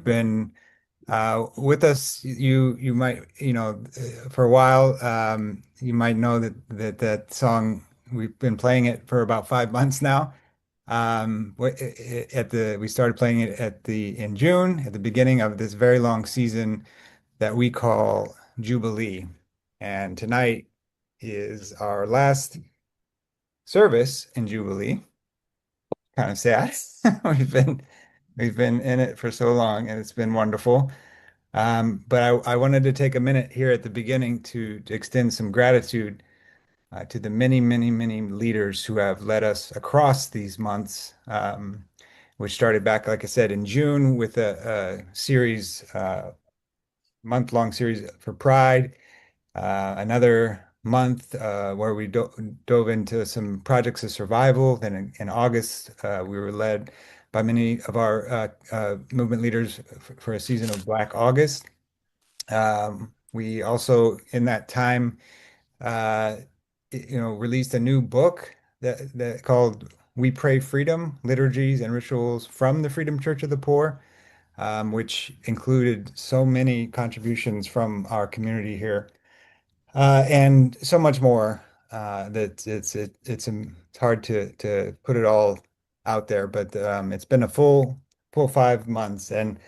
been with us. You might, for a while, you might know that song. We've been playing it for about 5 months now. We started playing it in June, at the beginning of this very long season that we call Jubilee. And tonight is our last service in Jubilee. Kind of sad. We've been we've been in it for so long, and it's been wonderful. But I wanted to take a minute here at the beginning to extend some gratitude to the many, many, many leaders who have led us across these months, which started back, like I said, in June with a series, month-long series for Pride. Another month where we dove into some projects of survival. Then in August, we were led by many of our movement leaders for a season of Black August. We also, in that time, uh, released a new book that called "We Pray Freedom: Liturgies and Rituals from the Freedom Church of the Poor," which included so many contributions from our community here. And so much more that it's hard to put it all out there, but it's been a full 5 months, and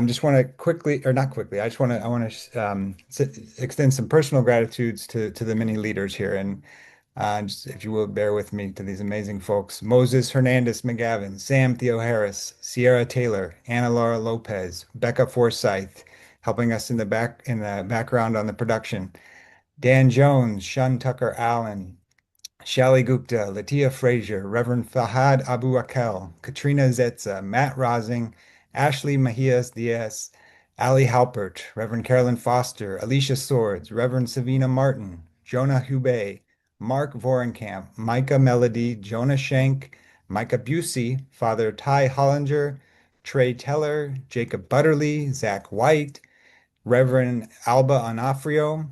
just want to quickly, or not quickly, I want to extend some personal gratitudes to the many leaders here, and just if you will bear with me, to these amazing folks: Moses Hernandez McGavin, Sam Theo Harris, Sierra Taylor, Anna Laura Lopez, Becca Forsyth, helping us in the background on the production. Dan Jones, Shun Tucker Allen, Shali Gupta, Latia Frazier, Reverend Fahad Abu Akel, Katrina Zetza, Matt Rosing, Ashley Mejias Diaz, Ali Halpert, Reverend Carolyn Foster, Alicia Swords, Reverend Savina Martin, Jonah Hubei, Mark Vorenkamp, Micah Melody, Jonah Shank, Micah Busey, Father Ty Hollinger, Trey Teller, Jacob Butterly, Zach White, Reverend Alba Onofrio,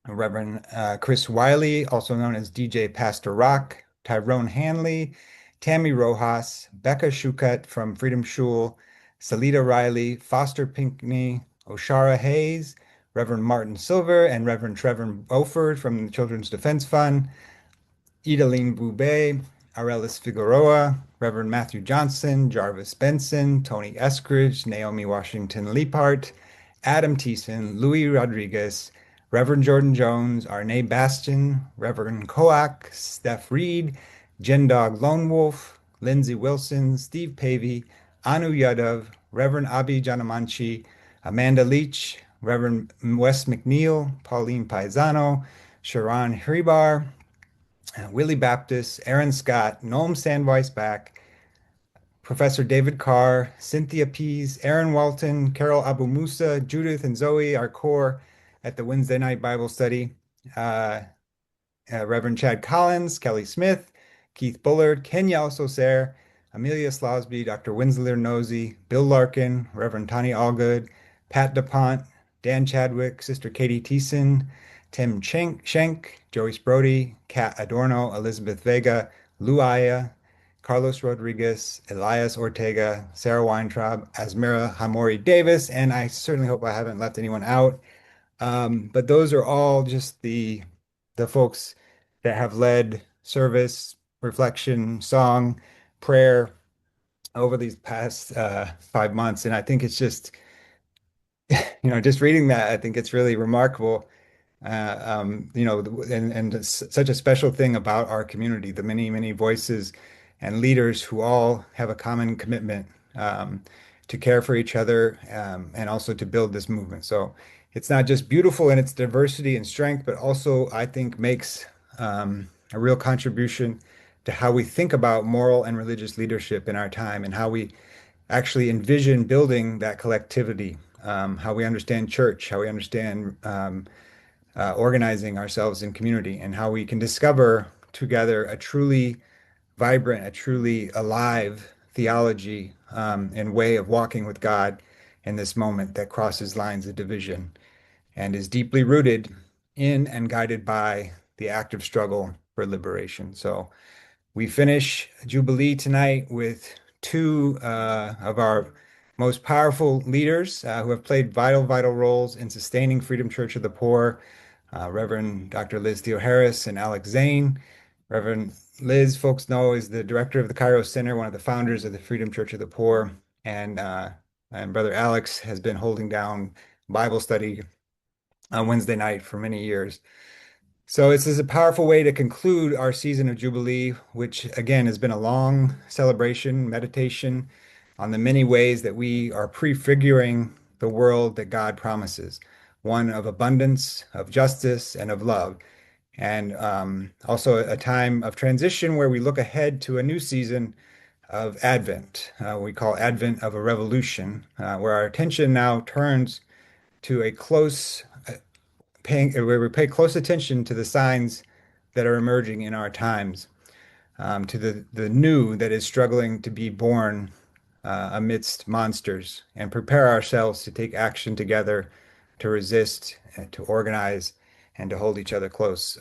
Reverend Chris Wiley, also known as DJ Pastor Rock, Tyrone Hanley, Tammy Rojas, Becca Shukat from Freedom Shul, Salida Riley, Foster Pinkney, Oshara Hayes, Reverend Martin Silver, and Reverend Trevor Beauford from the Children's Defense Fund, Idaline Boubet, Arelis Figueroa, Reverend Matthew Johnson, Jarvis Benson, Tony Eskridge, Naomi Washington Leapart, Adam Thiessen, Louis Rodriguez, Reverend Jordan Jones, Arne Bastion, Reverend Koak, Steph Reed, Jen Dog Lone Wolf, Lindsay Wilson, Steve Pavey, Anu Yadav, Reverend Abi Janamanchi, Amanda Leach, Reverend Wes McNeil, Pauline Paisano, Sharon Hribar, Willie Baptist, Aaron Scott, Noam Sandweisbach, Professor David Carr, Cynthia Pease, Aaron Walton, Carol Abu Musa, Judith and Zoe, our core at the Wednesday night Bible study, uh, Reverend Chad Collins, Kelly Smith, Keith Bullard, Kenya Ososer, Amelia Slosby, Dr. Winsler Nosey, Bill Larkin, Reverend Tani Allgood, Pat DuPont, Dan Chadwick, Sister Katie Thiessen, Tim Schenk, Joyce Brody, Kat Adorno, Elizabeth Vega, Lou Aya, Carlos Rodriguez, Elias Ortega, Sarah Weintraub, Asmira Hamori Davis, and I certainly hope I haven't left anyone out. But those are all just the folks that have led service, reflection, song, prayer over these past 5 months. And I think it's just, just reading that, I think it's really remarkable. And such a special thing about our community, the many, many voices and leaders who all have a common commitment to care for each other and also to build this movement. So it's not just beautiful in its diversity and strength, but also I think makes a real contribution to how we think about moral and religious leadership in our time and how we actually envision building that collectivity, how we understand church, how we understand organizing ourselves in community, and how we can discover together a truly vibrant, a truly alive theology and way of walking with God in this moment that crosses lines of division and is deeply rooted in and guided by the active struggle for liberation. So we finish Jubilee tonight with two of our most powerful leaders who have played vital roles in sustaining Freedom Church of the Poor, Reverend Dr. Liz Theo Harris and Alex Zane. Reverend Liz, folks know, is the director of the Kairos Center, one of the founders of the Freedom Church of the Poor. And Brother Alex has been holding down Bible study on Wednesday night for many years. So this is a powerful way to conclude our season of Jubilee, which again has been a long celebration, meditation on the many ways that we are prefiguring the world that God promises, one of abundance, of justice, and of love. And also a time of transition where we look ahead to a new season of Advent. We call Advent of a revolution, where our attention now turns to a close where we pay close attention to the signs that are emerging in our times, to the new that is struggling to be born amidst monsters, and prepare ourselves to take action together, to resist, to organize, and to hold each other close.